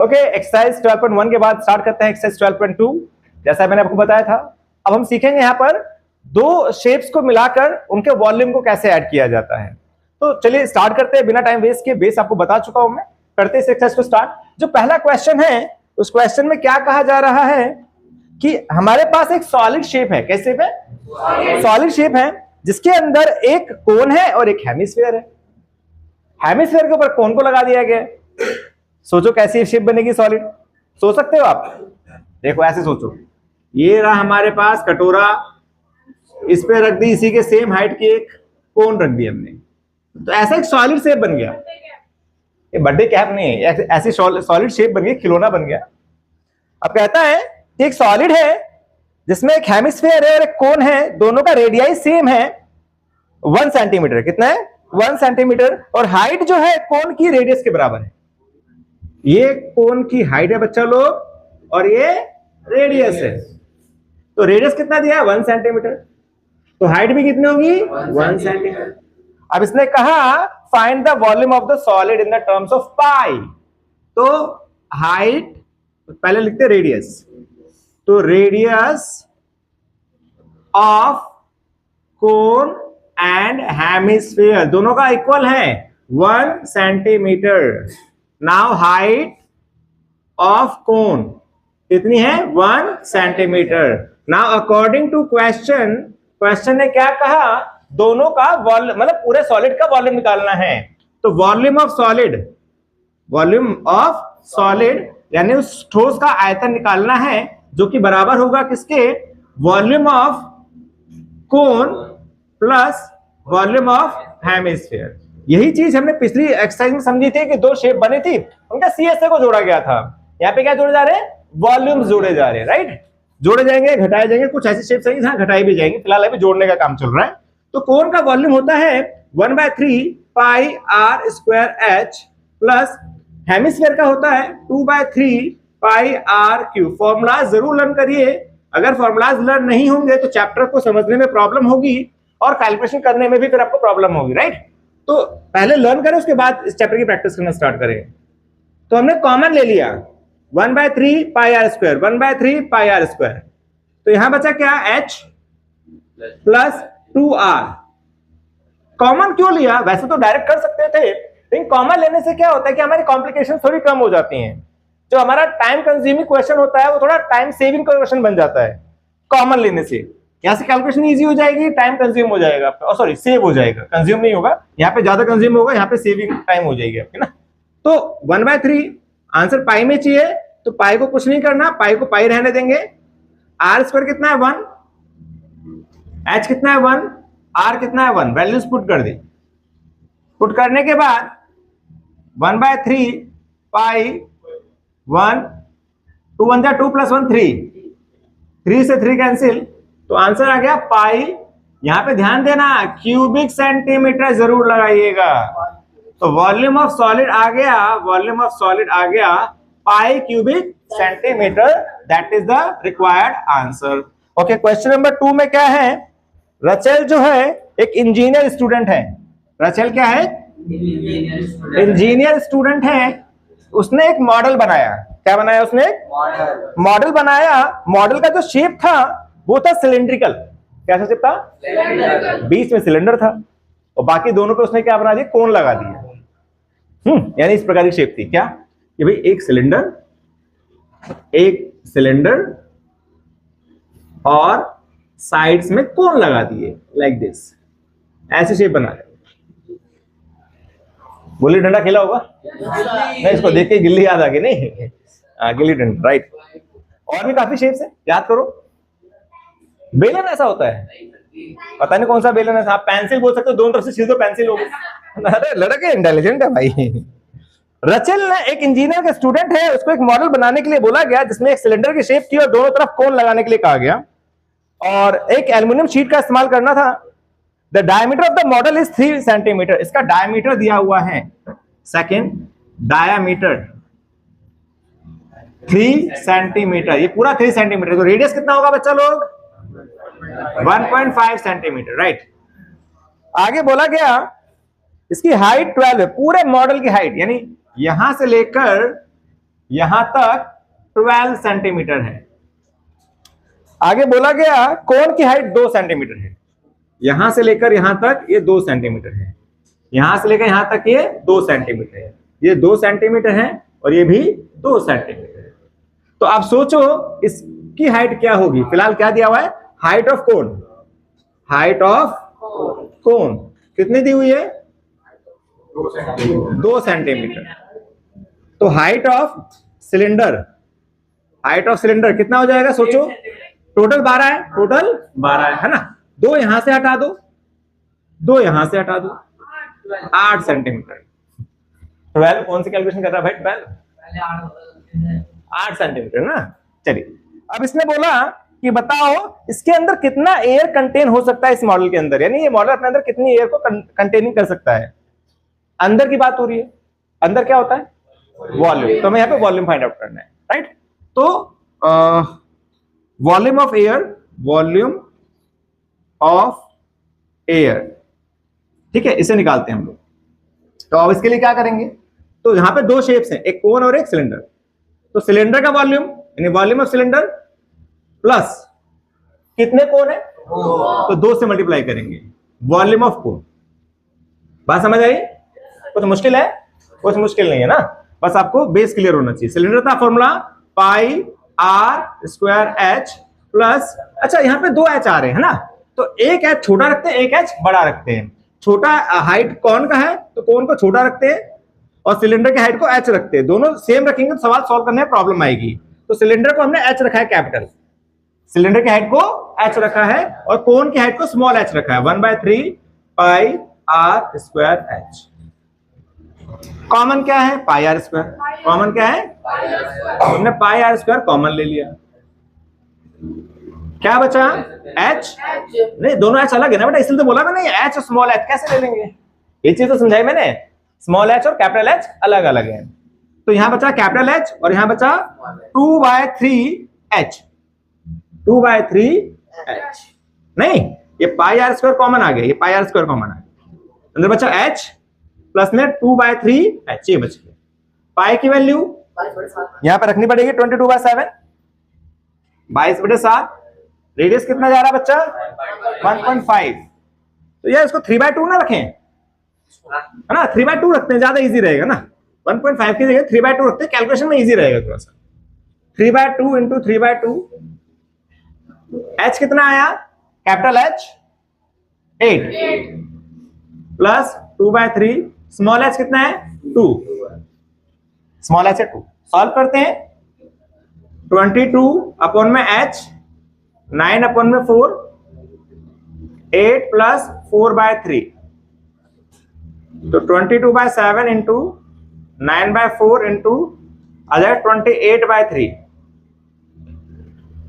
Okay, exercise 12.1 के बाद start करते हैं एक्सरसाइज 12.2। जैसा मैंने आपको बताया था, अब हम सीखेंगे यहाँ पर दो शेप्स को मिलाकर उनके वॉल्यूम को कैसे ऐड किया जाता है। तो चलिए स्टार्ट करते हैं बिना टाइम वेस्ट किए। बेस आपको बता चुका हूं मैं, करते हैं इस एक्सरसाइज को स्टार्ट। जो पहला क्वेश्चन है उस क्वेश्चन में क्या कहा जा रहा है कि हमारे पास एक सॉलिड शेप है। कैसे शेप है? सॉलिड शेप है जिसके अंदर एक कोन है और एक हेमिस्फीयर है। हेमिस्फीयर के ऊपर कोन को लगा दिया गया। सोचो कैसी शेप बनेगी सॉलिड, सोच सकते हो आप? देखो ऐसे सोचो, ये रहा हमारे पास कटोरा, इस पे रख दी इसी के सेम हाइट की एक कोन रख दी हमने, तो ऐसा एक सॉलिड शेप बन गया। ये बर्थडे कैप नहीं है, ऐसी सॉलिड शेप बन गई, खिलौना बन गया। अब कहता है कि एक सॉलिड है जिसमें एक हेमिस्फीयर है और एक कोन है, दोनों का रेडियाई सेम है 1 सेंटीमीटर। कितना है? 1 सेंटीमीटर। और हाइट जो है कोन की रेडियस के बराबर है। ये कोन की हाइट है बच्चा लोग, और ये रेडियस है। तो रेडियस कितना दिया है? 1 सेंटीमीटर। तो हाइट भी कितनी होगी? 1 सेंटीमीटर। अब इसने कहा find the volume of the solid in the terms of pi. तो हाइट पहले लिखते रेडियस, तो radius of cone and hemisphere दोनों का इक्वल है 1 centimetre. Now height of cone कितनी है? 1 centimetre. Now according to question ने क्या कहा? दोनों का वॉल्यूम, मतलब पूरे सॉलिड का वॉल्यूम निकालना है। तो वॉल्यूम ऑफ सॉलिड यानी उस ठोस का आयतन निकालना है, जो कि बराबर होगा किसके? Volume of cone plus volume of hemisphere. यही चीज हमने पिछली एक्सरसाइज में समझी थी कि दो शेप बनी थी, उनका सीएसए को जोड़ा गया था। यहाँ पे क्या जोड़े जा रहे हैं? वॉल्यूम्स जोड़े जा रहे हैं, राइट? जोड़े जाएंगे, घटाए जाएंगे, कुछ ऐसी शेप्स हैं जहां घटाई भी जाएंगे। फिलहाल अभी जोड़ने का काम चल रहा है। तो कोन का वॉल्यूम होता है 1/3 pi r square h, plus hemisphere का होता है 2/3 पाई आर क्यूब। फॉर्मूला जरूर लर्न करिए। अगर फॉर्मूलाज लर्न नहीं होंगे तो चैप्टर को समझने में प्रॉब्लम होगी और कैलकुलेशन करने में भी फिर आपको प्रॉब्लम होगी, राइट? तो पहले लर्न करें, उसके बाद इस चैप्टर की प्रैक्टिस करना स्टार्ट करें। तो हमने कॉमन ले लिया 1/3 pi r square, 1/3 pi r square. तो यहां बचा क्या? h plus 2r। कॉमन क्यों लिया? वैसे तो डायरेक्ट कर सकते थे, लेकिन कॉमन लेने से क्या होता है कि हमारी कॉम्प्लिकेशन थोड़ी कम हो जाती हैं। जो हमारा टाइम कंज्यूमिंग क्वेश्चन होता है वो थोड़ा टाइम सेविंग क्वेश्चन बन जाता है कॉमन लेने से। यहाँ से कैलकुलेशन इजी हो जाएगी, टाइम कंज्यूम हो जाएगा आपका, सॉरी सेव हो जाएगा, कंज्यूम नहीं होगा। यहाँ पे ज्यादा कंज्यूम होगा, यहाँ पे सेविंग टाइम हो जाएगी आपकी ना। तो 1/3 आंसर पाई में चाहिए, तो पाई को कुछ नहीं करना, पाई को पाई रहने देंगे। आर स्क्वायर कितना है? 1। एच कितना है? 1। आर कितना है? 1। वैल्यूज पुट कर दी। पुट करने के बाद 1/3 पाई 1, 2 1 जा 2 + 1 3, 3 से 3 कैंसिल, तो आंसर आ गया पाई। यहां पे ध्यान देना, क्यूबिक सेंटीमीटर जरूर लगाइएगा। तो वॉल्यूम ऑफ सॉलिड आ गया, वॉल्यूम ऑफ सॉलिड आ गया pi cubic centimetre. That is the required answer. Okay, question number 2 में क्या है? रचेल जो है एक इंजीनियर स्टूडेंट है। रचेल क्या है? इंजीनियर स्टूडेंट है। उसने एक मॉडल बनाया। क्या बनाया उसने? मॉडल बनाया। मॉडल का जो शेप था वो था सिलिंड्रिकल। कैसा शेप था? बीच में सिलेंडर था और बाकी दोनों पे उसने क्या बना दिया? कोन लगा दिया। यानी इस प्रकार की शेप थी। क्या? कि भाई एक सिलेंडर और साइड्स में कोन लगा दिए, लाइक दिस। ऐसी शेप बना रहे। गुल्ली डंडा खेला होगा? नहीं, इसको देख के गिल्ली याद आ गई। नहीं, गिल्ली डंडा, राइट। और भी काफी शेप्स है, याद करो। बेलन ऐसा होता है, पता नहीं कौन सा बेलन है। आप पेंसिल बोल सकते हो, दोनों तरफ से सीधे पेंसिल होगी। अरे लड़के इंटेलिजेंट है भाई। रचेल ने एक इंजीनियर का स्टूडेंट है, उसको एक मॉडल बनाने के लिए बोला गया जिसमें एक सिलेंडर की शेप थी और दोनों तरफ कोन लगाने के लिए कहा गया, और एक एल्युमिनियम शीट का इस्तेमाल करना था। The diameter of the model is 3 centimetre. इसका डायमीटर दिया हुआ है। Second, diameter 3 centimetre. ये पूरा 3 सेंटीमीटर। तो रेडियस कितना होगा बच्चा लोग? 1.5 सेंटीमीटर, राइट। आगे बोला गया इसकी हाइट 12 है। पूरे मॉडल की हाइट, यानी यहां से लेकर यहां तक 12 सेंटीमीटर है। आगे बोला गया कोन की हाइट 2 सेंटीमीटर है। यहां से लेकर यहां तक ये 2 सेंटीमीटर है, यहां से लेकर यहां तक ये 2 सेंटीमीटर है, ये 2 सेंटीमीटर है और ये भी 2 सेंटीमीटर है। तो आप सोचो इसकी हाइट क्या होगी। फिलहाल क्या दिया हुआ है, height of cone, height of cone कितनी दी हुई है, 2 सेंटीमीटर। तो height of cylinder, height of cylinder कितना हो जाएगा सोचो, टोटल 12 है, टोटल 12 है ना। 2 यहां से हटा दो, 2 यहां से हटा दो, 8 सेंटीमीटर। 12 कौन सी कैलकुलेशन कर रहा है भाई, 12 8 सेंटीमीटर ना। चलिए अब इसने बोला कि बताओ इसके अंदर कितना एयर कंटेन हो सकता है इस मॉडल के अंदर, यानी ये मॉडल अपने अंदर कितनी एयर को कंटेनिंग कर सकता है। अंदर की बात हो रही है, अंदर क्या होता है, वॉल्यूम। तो हमें यहाँ पे वॉल्यूम फाइंड आउट करना है, राइट। तो volume of air, volume of air, ठीक है, इसे निकालते हैं हम लोग। तो अब इसके लिए क्या करेंगे, तो यहां पे 2 शेप्स हैं, एक कोन और एक सिलेंडर। तो सिलेंडर का वॉल्यूम यानी वॉल्यूम ऑफ सिलेंडर प्लस कितने कोन है, तो 2 से मल्टीप्लाई करेंगे, वॉल्यूम ऑफ कोन। बात समझ आई, कुछ मुश्किल है, कुछ मुश्किल नहीं है ना, बस आपको बेस क्लियर होना चाहिए। सिलेंडर का formula pi r square h plus, अच्छा यहाँ पे 2 एच आ रहे हैं ना, तो एक एच छोटा रखते हैं, एक एच बड़ा रखते हैं। छोटा हाइट कौन का है तो कौन को छोटा रखते हैं और सिलेंडर की हाइट को एच रखते हैं, दोनों सेम रखेंगे तो सवाल सॉल्व करने में प्रॉब्लम आएगी। तो सिलेंडर को हमने एच रखा है कैपिटल, सिलेंडर की हाइट को एच रखा है और कोन की हाइट को स्मॉल एच रखा है, 1/3 pi r square H. Common क्या है, पाई आर स्क्वायर, कॉमन क्या है, हमने पाई आर स्क्वायर कॉमन ले लिया। क्या बचा, एच, नहीं दोनों एच अलग है ना बेटा, इसलिए तो बोला मैंने एच और स्मॉल एच कैसे ले लेंगे, ये चीज तो समझाई मैंने, स्मॉल एच और कैपिटल एच अलग अलग है। तो यहां बचा कैपिटल एच और यहां बचा 2/3 एच, 2/3 एच। नहीं ये पाई आर स्क्वायर कॉमन आ गया, ये पाई आर स्क्वायर कॉमन आ गया, अंदर बचा एच प्लस में 2/3 एच, ये बच गया। पाई की वैल्यू यहां पर रखनी पड़ेगी 22/7, 22/7। रेडियस कितना जा रहा है बच्चा, 1.5। तो यार इसको 3/2 ना रखें, है ना, 3/2 रखते हैं, ज्यादा इजी रहेगा ना। 1.5 की जगह 3/2 रखते हैं, कैलकुलेशन में इजी रहेगा थोड़ा सा। 3/2 इंटू 3/2, एच कितना आया, capital H 8 plus 2/3, small H कितना है 2, स्मॉल एच है 2। सॉल्व करते हैं, 22 अपॉन में एच, 9 अपॉन में 4, 8 प्लस 4/3, तो 22/7 इंटू 9/4 इंटू आ जाएगा 28/3।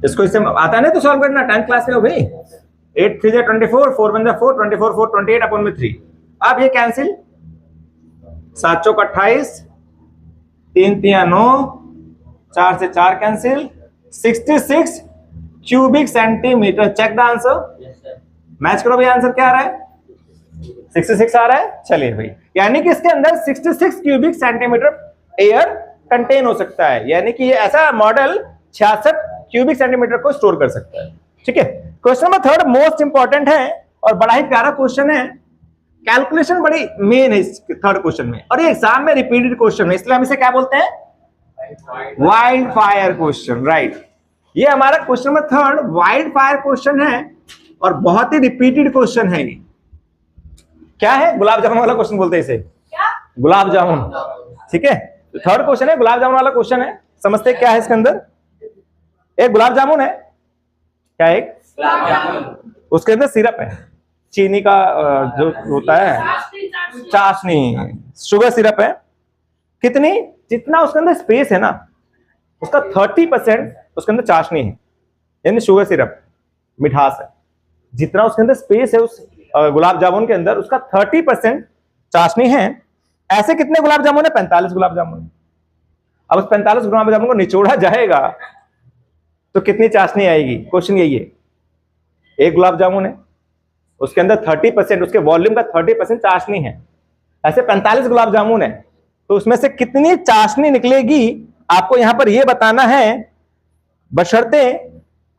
इसको इससे आता है ना तो सॉल्व करना, 10th क्लास में हो भाई। 8 3 जा 24, 4 1 जा 4, 24 4 28 अपॉन में 3। अब ये कैंसिल, 7 चौक 28, 3 3 9, 4 से 4 cancel, 66 cubic centimetre. Check the answer, match करो भाई, आंसर क्या आ रहा है, 66 आ रहा है। चलिए भाई, यानी कि इसके अंदर 66 क्यूबिक सेंटीमीटर एयर कंटेन हो सकता है, यानी कि ये ऐसा मॉडल 66 क्यूबिक सेंटीमीटर को स्टोर कर सकता है। ठीक है, क्वेश्चन नंबर 3 मोस्ट इंपॉर्टेंट है और बड़ा ही प्यारा क्वेश्चन है, कैलकुलेशन बड़ी मेन है इस 3rd क्वेश्चन में, और ये एग्जाम में रिपीटेड क्वेश्चन है, इसलिए हम इसे क्या बोलते हैं, वाइल्ड फायर क्वेश्चन, राइट। ये हमारा question number 3rd wild fire question है और बहुत ही रिपीटेड क्वेश्चन है। ये क्या है, गुलाब जामुन वाला क्वेश्चन बोलते हैं इसे, गुलाब जामुन। ठीक है, 3rd क्वेश्चन है, गुलाब जामुन वाला क्वेश्चन है। समझते क्या है इसके अंदर, एक गुलाब जामुन है, क्या एक उसके अंदर सिरप है, चीनी का जो होता है चाशनी, शुगर सिरप है। कितनी, जितना उसके अंदर स्पेस है ना उसका 30% उसके अंदर चाशनी है, यानी शुगर सिरप मिठास है। जितना उसके अंदर स्पेस है उस गुलाब जामुन के अंदर, उसका 30% चाशनी है। ऐसे कितने गुलाब जामुन है, 45 गुलाब जामुन। अब उस 45 गुलाब जामुन को निचोड़ा जाएगा तो कितनी चाशनी आएगी, क्वेश्चन यही है। एक गुलाब जामुन है, उसके अंदर 30%, उसके वॉल्यूम का 30% चाशनी है। ऐसे 45 गुलाब जामुन है, तो उसमें से कितनी चाशनी निकलेगी आपको यहां पर यह बताना है, बशर्ते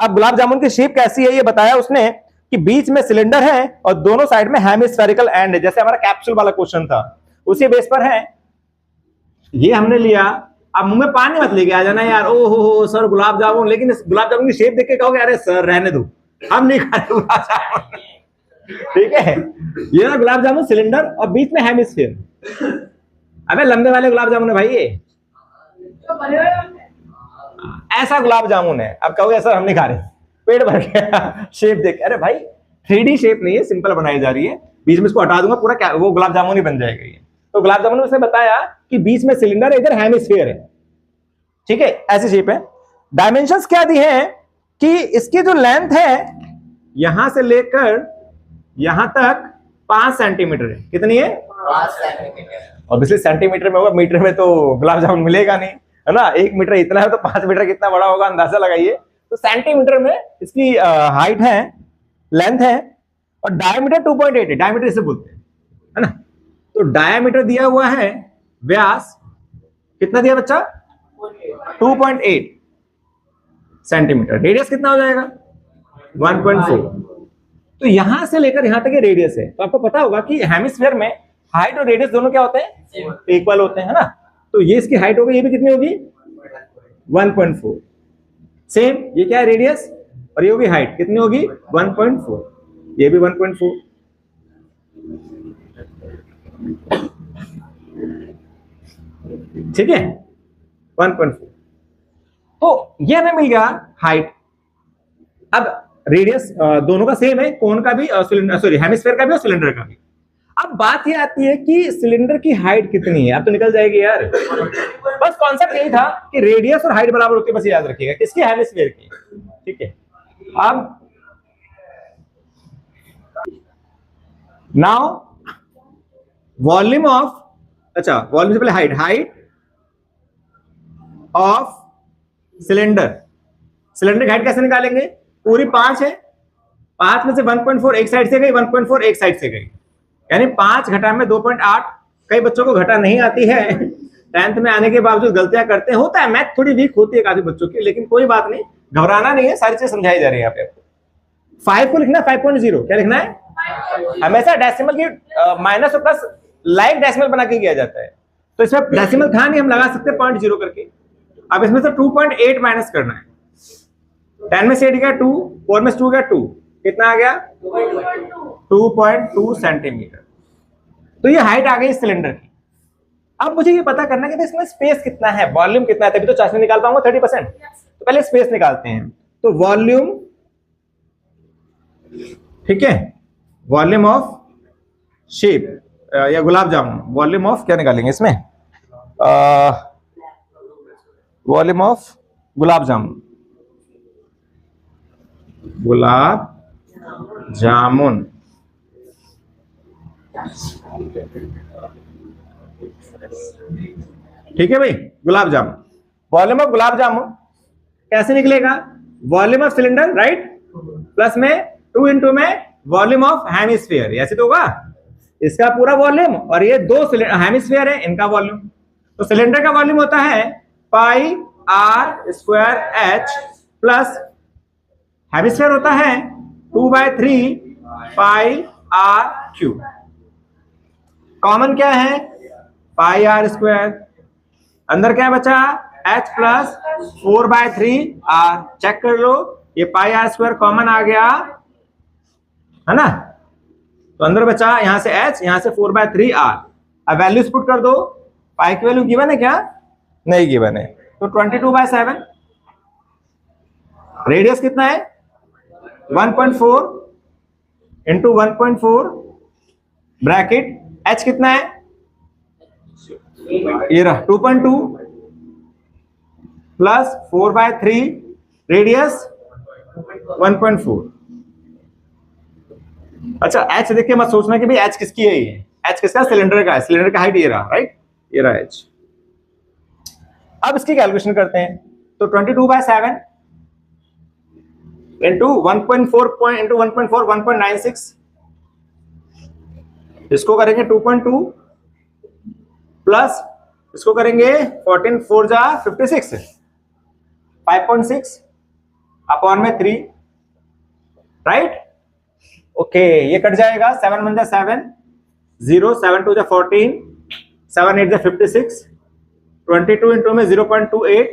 अब गुलाब जामुन की शेप कैसी है ये बताया उसने कि बीच में सिलेंडर है और दोनों साइड में हेमिस्फेरिकल एंड है, जैसे हमारा कैप्सूल वाला क्वेश्चन था उसी बेस पर है। ये हमने लिया, अब मुंह में पानी मत लेके आ जाना यार, ओ हो सर गुलाब जामुन, लेकिन इस गुलाब जामुन की शेप देख के कहोगे अरे सर रहने दो, हम नहीं खा रहे गुलाब जामुन। ठीक है, ये ना गुलाब जामुन सिलेंडर और बीच में हेमिस्फीयर। अबे लंबे वाले गुलाब जामुन है भाई ये, ऐसा गुलाब जामुन है। अब कहोगे सर हम नहीं खा रहे, पेट भर गया शेप देख, अरे भाई 3D शेप नहीं है, सिंपल बनाई जा रही है, बीच में इसको हटा दूंगा पूरा वो गुलाब जामुन ही बन जाएगा ये। तो गुलाब जामुन में उसने बताया कि बीच में सिलेंडर है, इधर हेमिस्फीयर है। ठीक है, ऐसी शेप है। डायमेंशंस क्या दी हैं कि इसकी जो लेंथ है यहां से लेकर यहां तक 5 सेंटीमीटर है। कितनी है? 5 सेंटीमीटर। ऑब्वियसली सेंटीमीटर में होगा, मीटर में तो गुलाब जामुन मिलेगा नहीं, है ना। 1 मीटर इतना है तो 5 मीटर कितना बड़ा होगा अंदाजा लगाइए। तो सेंटीमीटर में इसकी हाइट है, लेंथ है, और डायमीटर 2.8 है, डायमीटर इसे बोलते हैं, है ना। तो डायमीटर दिया हुआ है, व्यास कितना दिया बच्चा? 2.8 सेंटीमीटर। रेडियस कितना हो जाएगा? 1.4। तो यहां से लेकर यहां तक ये रेडियस है। तो आपको पता होगा कि हेमिस्फीयर में हाइट और रेडियस दोनों क्या होते हैं? इक्वल होते हैं, है ना। तो ये इसकी हाइट होगी, ये भी कितनी होगी? 1.4। सेम ये क्या है? रेडियस, और ये होगी हाइट, कितनी होगी? 1.4। ये भी 1.4। ठीक है, 1.4। तो ये हमें मिल गया हाइट। अब रेडियस दोनों का सेम है, कोन का भी सॉरी हेमिस्फीयर का भी और सिलेंडर का भी। अब बात ये आती है कि सिलेंडर की हाइट कितनी है। अब तो निकल जाएगी यार, बस कॉन्सेप्ट यही था कि रेडियस और हाइट बराबर होती है, बस याद रखिएगा। किसकी? हेमिस्फीयर की। ठीक है, अब नाउ वॉल्यूम ऑफ, अच्छा वॉल्यूम से पहले हाइट ऑफ सिलेंडर। सिलेंडर की हाइट कैसे निकालेंगे? पूरी 5 है, 5 में से 1.4 एक साइड से गई, 1.4 एक साइड से गई, यानी 5 घटा में 2.8। कई बच्चों को घटा नहीं आती है, 10th में आने के बावजूद गलतियां करते हैं, होता है, मैथ थोड़ी वीक होती है काफी बच्चों की, लेकिन कोई बात नहीं, घबराना नहीं है, सारी चीजें समझाई जा रही है यहाँ पे। 5 को लिखना है 5.0, क्या लिखना है? हमेशा डेसिमल की माइनस और प्लस लाइक डेसिमल बना के किया जाता है, तो इसमें डेसिमल था नहीं, हम लगा सकते हैं 0.0 करके। अब इसमें से 2.8 माइनस करना है। 10 में से 8 गया 2, 4 में से 2 गया 2, कितना आ गया? 2.2 सेंटीमीटर। तो ये हाइट आ गई सिलेंडर की। अब मुझे ये पता करना है कि इसमें स्पेस कितना है, वॉल्यूम कितना है, तभी तो चार्ज में निकाल पाऊंगा 30%। तो पहले स्पेस निकालते हैं। तो वॉल्यूम, ठीक है, वॉल्यूम ऑफ शेप या गुलाब जामुन, वॉल्यूम ऑफ क्या निकालेंगे इसमें? Volume of gulab jamun, gulab jamun. ठीक है भाई, गुलाब जामुन, वॉल्यूम ऑफ गुलाब जामुन कैसे निकलेगा? Volume of cylinder, right, plus में 2 इंटू में वॉल्यूम ऑफ हेमिस्फीयर, ऐसे तो होगा। इसका पूरा वॉल्यूम और ये 2 हेमिस्फीयर है, इनका वॉल्यूम। तो सिलेंडर का वॉल्यूम होता है पाई r square h plus hemisphere होता है 2/3 पाई r क्यूब। कॉमन क्या है? पाई r स्क्वायर, अंदर क्या बचा? h plus 4/3 r। चेक कर लो, ये पाई r स्क्वायर कॉमन आ गया, है ना। तो अंदर बचा यहां से h, यहां से 4/3 r। अब वैल्यूज पुट कर दो। पाई की वैल्यू गिवन है क्या? नहीं गिवन है, तो 22/7। रेडियस कितना है? 1.4 इंटू 1.4 ब्रैकेट, h कितना है? ये रहा 2.2 प्लस 4/3, रेडियस 1.4। अच्छा, h देख के मत सोचना कि भाई h किसकी है, ये h किसका? सिलेंडर का है। सिलेंडर का हाइट ये रहा, राइट, ये रहा h। अब इसकी कैलकुलेशन करते हैं। तो 22/7 इंटू 1.4 इंटू 1.4 1.96, इसको करेंगे 2.2 प्लस इसको करेंगे 14 4 जा 56, 5.6 अपॉन में 3, राइट। ओके, ये कट जाएगा, 7 1 जा 7, 0, 7 2 जा 14, 7 8 जा 56, 22 इंटू में 0.28,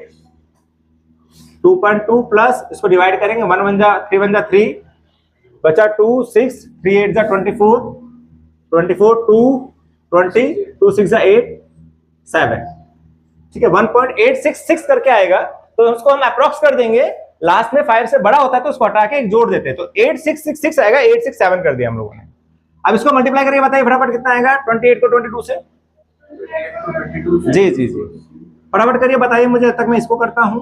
2.2 प्लस इसको डिवाइड करेंगे, 1 1 जा 3 1 जा 3, बचा 2 6, 3 8 जा 24, 24 2 20, 2 6 जा 8 7, ठीक है। 1.866 करके आएगा, तो उसको हम अप्रोक्स कर देंगे, लास्ट में 5 से बड़ा होता है तो उसको हटा के एक जोड़ देते हैं, तो 8666 आएगा, 867 कर दिया हम लोगों ने। अब इसको मल्टीप्लाई करके बताइए फटाफट कितना आएगा, 28 को 22 से, जी जी जी फटाफट करिए, बताइए मुझे, तक मैं इसको करता हूं।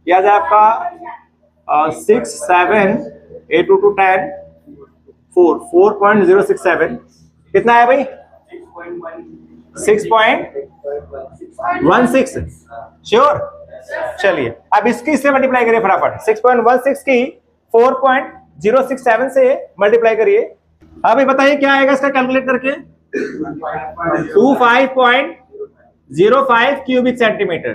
याद है आपका 6 7 8 2 10 4 4.067 कितना है भाई, 6.16, श्योर। चलिए अब इसकी इससे मल्टीप्लाई करिए फटाफट, 6.16 की 4.067 से मल्टीप्लाई करिए। अभी बताइए क्या आएगा इसका कैलकुलेट करके, 25.05 क्यूबिक सेंटीमीटर।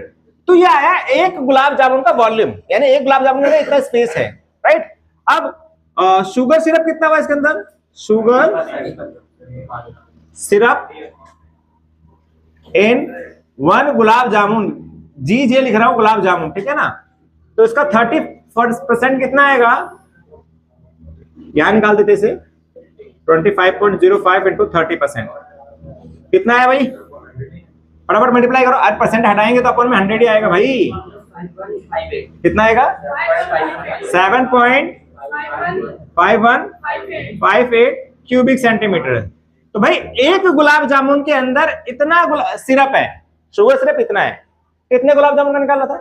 तो ये आया एक गुलाब जामुन का वॉल्यूम, यानी एक गुलाब जामुन में इतना स्पेस है, राइट। अब शुगर सिरप कितना हुआ इसके अंदर, शुगर सिरप इन 1 गुलाब जामुन, जी जे लिख रहा हूं गुलाब जामुन, ठीक है ना। तो इसका 30% कितना आएगा, यहां निकाल देते इसे, 25.05 इंटू 30% कितना है भाई, फटाफट मल्टीप्लाई करो। आज परसेंट हटाएंगे तो अपन में 100 ही आएगा भाई, कितना आएगा 7.5158 क्यूबिक सेंटीमीटर। तो भाई एक गुलाब जामुन के अंदर इतना सिरप है, शुगर सिरप इतना है, कितने गुलाब जामुन का निकाला था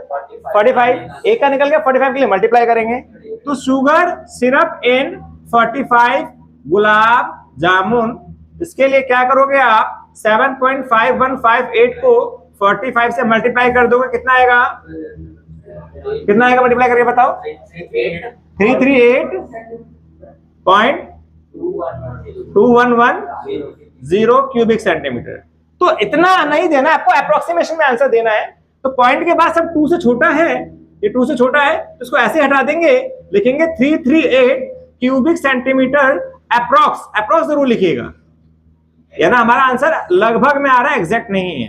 45, एक का निकल गया, 45 के लिए मल्टीप्लाई करेंगे, तो शुगर सिरप इन 45 गुलाब जामुन, इसके लिए क्या करोगे आप, 7.5158 को 45 से मल्टीप्लाई कर दोगे, कितना आएगा, कितना आएगा मल्टीप्लाई करके बताओ, 338.2110 क्यूबिक सेंटीमीटर। तो इतना नहीं देना आपको, अप्रोक्सीमेशन में आंसर देना है। तो पॉइंट के बाद सब 2 से छोटा है, ये 2 से छोटा है तो इसको ऐसे हटा देंगे, लिखेंगे 338 क्यूबिक सेंटीमीटर अप्रोक्स जरूर लिखिएगा, या ना हमारा आंसर लगभग में आ रहा है, एग्जैक्ट नहीं है।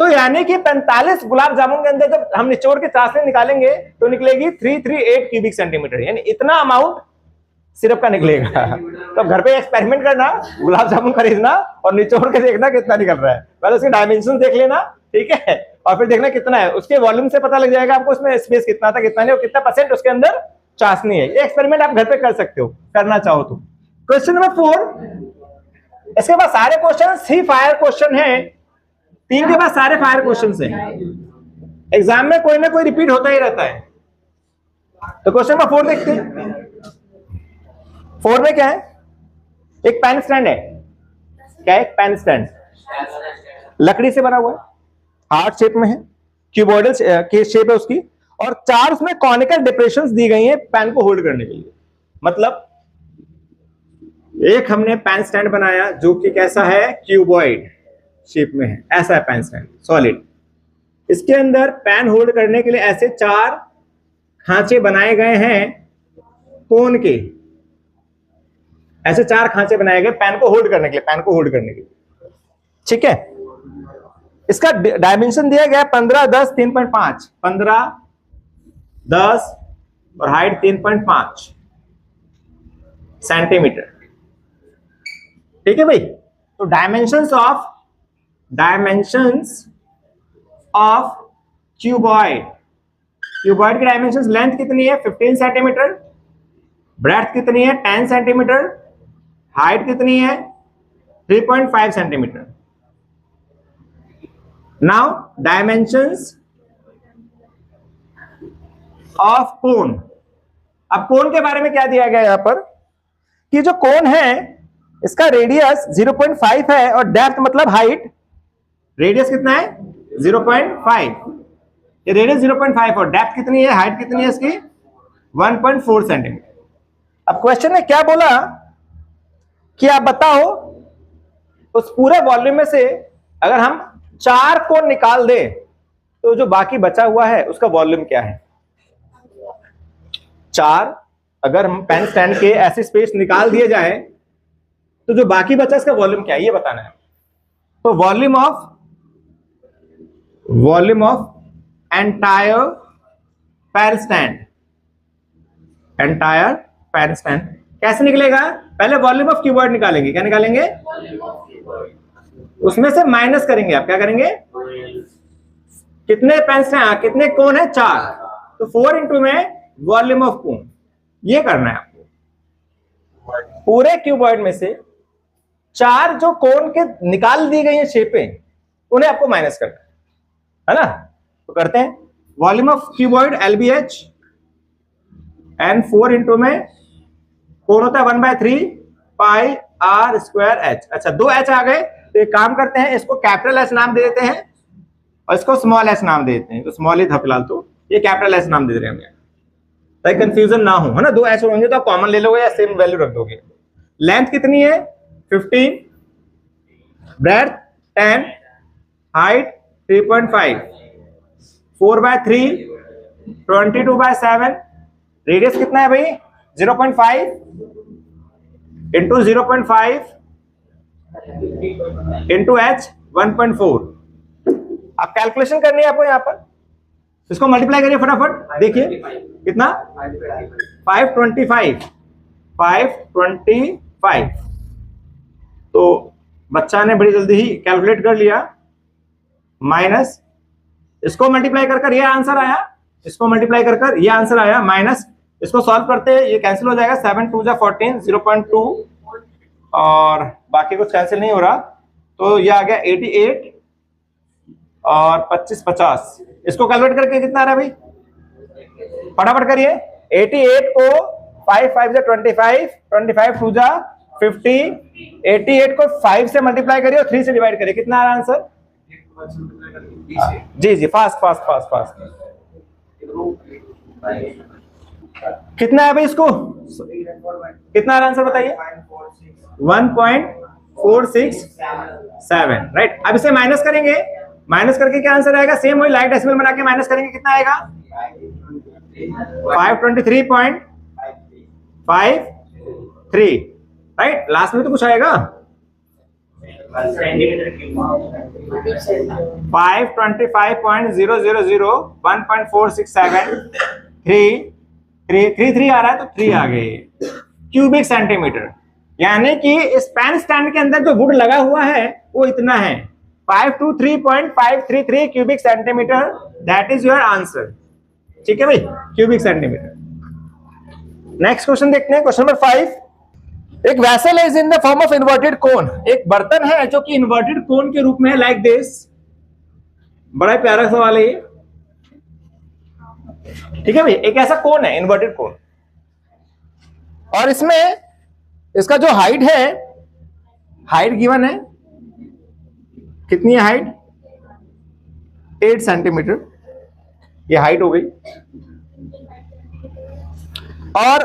तो यानी कि 45 गुलाब जामुन के अंदर जब हम निचोड़ के चाशनी निकालेंगे तो निकलेगी 338 क्यूबिक सेंटीमीटर, यानी इतना अमाउंट सिरप का निकलेगा। तो घर पे एक्सपेरिमेंट करना, गुलाब जामुन खरीदना और निचोड़ के देखना कितना निकल रहा है, पहले उसके डायमेंशन देख लेना, ठीक है, और फिर देखना कितना है, उसके वॉल्यूम से पता लग जाएगा आपको उसमें स्पेस कितना था कितना नहीं, और कितना परसेंट उसके अंदर चाशनी है। ये एक्सपेरिमेंट आप घर पे कर सकते हो, करना चाहो तो। क्वेश्चन नंबर 4, इसके बाद सारे क्वेश्चन ही फायर क्वेश्चन है, 3 के बाद सारे फायर क्वेश्चन हैं, एग्जाम में कोई ना कोई रिपीट होता ही रहता है। तो क्वेश्चन नंबर 4 देखते हैं। 4 में क्या है, एक पेन स्टैंड है, क्या है, पेन स्टैंड लकड़ी से बना हुआ है, हार्ट शेप में है, क्यूबॉइडल के शेप है उसकी, और 4 उसमें कॉनिकल डिप्रेशंस दी गई हैं पेन को होल्ड करने के लिए। मतलब एक हमने पेन स्टैंड बनाया जो कि कैसा है, क्यूबॉइड शेप में है, ऐसा है पेन स्टैंड सॉलिड, इसके अंदर पेन होल्ड करने के लिए ऐसे 4 खांचे बनाए गए हैं कोन के, ऐसे 4 खांचे बनाए गए पेन को होल्ड करने के लिए, पेन को होल्ड करने के लिए, ठीक है। इसका डायमेंशन दिया गया 15 10 3.5, 15 10 और हाइट 3.5 सेंटीमीटर, ठीक है भाई। तो डायमेंशंस ऑफ क्यूबॉइड की डायमेंशंस, लेंथ कितनी है 15 सेंटीमीटर, ब्रेड्थ कितनी है 10 सेंटीमीटर, हाइट कितनी है 3.5 centimetre. Now dimensions of cone. अब कोन के बारे में क्या दिया गया यहां पर, कि जो कोन है इसका रेडियस 0.5 है और डेप्थ मतलब हाइट, रेडियस कितना है 0.5, ये रेडियस 0.5 और डेप्थ कितनी है, हाइट कितनी है इसकी 1.4 सेंटीमीटर। अब क्वेश्चन में क्या बोला कि आप बताओ उस पूरे वॉल्यूम में से अगर हम 4 कोन निकाल दे तो जो बाकी बचा हुआ है उसका वॉल्यूम क्या है? 4 अगर हम पेन स्टैंड के ऐसे स्पेस निकाल दिए जाए तो जो बाकी बचा इसका वॉल्यूम क्या है ये बताना है। तो volume of entire pen stand कैसे निकलेगा? पहले वॉल्यूम ऑफ क्यूबॉइड निकालेंगे। क्या निकालेंगे? उसमें से माइनस करेंगे। आप क्या करेंगे? कितने पेन स्टैंड, कितने कोन है? 4, तो 4 इंटू में वॉल्यूम ऑफ कोन, ये करना है आपको। पूरे क्यूबॉइड में से 4 जो कोन के निकाल दी गई है शेपें, उन्हें आपको माइनस करना है ना? तो करते हैं। Volume of cuboid LBH and 4 into में कोन होता है 1/3 पाई r स्क्वायर h। अच्छा, 2 h आ गए तो एक काम करते हैं, इसको कैपिटल H नाम दे देते हैं और इसको स्मॉल h नाम दे देते हैं। तो स्मॉल ही था फिलहाल, तो ये कैपिटल H नाम दे रहे हैं हम, ताकि कंफ्यूजन ना हो, है ना? 2 h होंगे तो आप कॉमन ले लोगे या सेम वैल्यू रख दोगे। लेंथ कितनी है? 15, ब्रेड्थ 10, हाइट 3.5, 4/3 22/7, रेडियस कितना है भाई? 0.5 इंटू 0.5 इंटू h 1.4। आप कैलकुलेशन करनी है आपको यहाँ पर, इसको मल्टीप्लाई करिए फटाफट। देखिए कितना? 525। तो बच्चा ने बड़ी जल्दी ही कैलकुलेट कर लिया। माइनस इसको मल्टीप्लाई कर ये आंसर आया, इसको मल्टीप्लाई कर ये आंसर आया, माइनस इसको सॉल्व करते हैं ये कैंसिल हो जाएगा। 7 2 14, 0.2 और बाकी कुछ कैंसिल नहीं हो रहा, तो ये आ गया 88 और 25 50। इसको कैलकुलेट करके कितना आ रहा है भाई? फटाफट करिए। 88 को 5 5 25, 25 2 50, 88 को 5 से मल्टीप्लाई करिए और 3 से डिवाइड करिए। कितना आ रहा है आंसर? जी फास्ट। कितना है भाई? इसको कितना आ रहा आंसर बताइए? 1.467, राइट। अब इसे माइनस करेंगे, माइनस करके क्या आंसर आएगा? सेम वही लाइट डेसिमल बना के माइनस करेंगे, कितना आएगा? 523.53, राइट। लास्ट में तो कुछ आएगा 525.000, 1.467, 3 आ रहा है तो 3 आ गए क्यूबिक सेंटीमीटर। यानी कि इस पेन स्टैंड के अंदर जो वुड लगा हुआ है वो इतना है, 523.533 cubic centimetre. That is your answer. ठीक है भाई, क्यूबिक सेंटीमीटर। नेक्स्ट क्वेश्चन देखते हैं, क्वेश्चन नंबर 5। एक vessel is in the form of inverted कोन। एक बर्तन है जो कि इन्वर्टेड कोन के रूप में है, लाइक दिस। बड़ा प्यारा सवाल है ये, ठीक है भाई। एक ऐसा कोन है, इन्वर्टेड कोन, और इसमें इसका जो हाइट है, हाइट गिवन है, कितनी है हाइट? 8 सेंटीमीटर, ये हाइट हो गई। और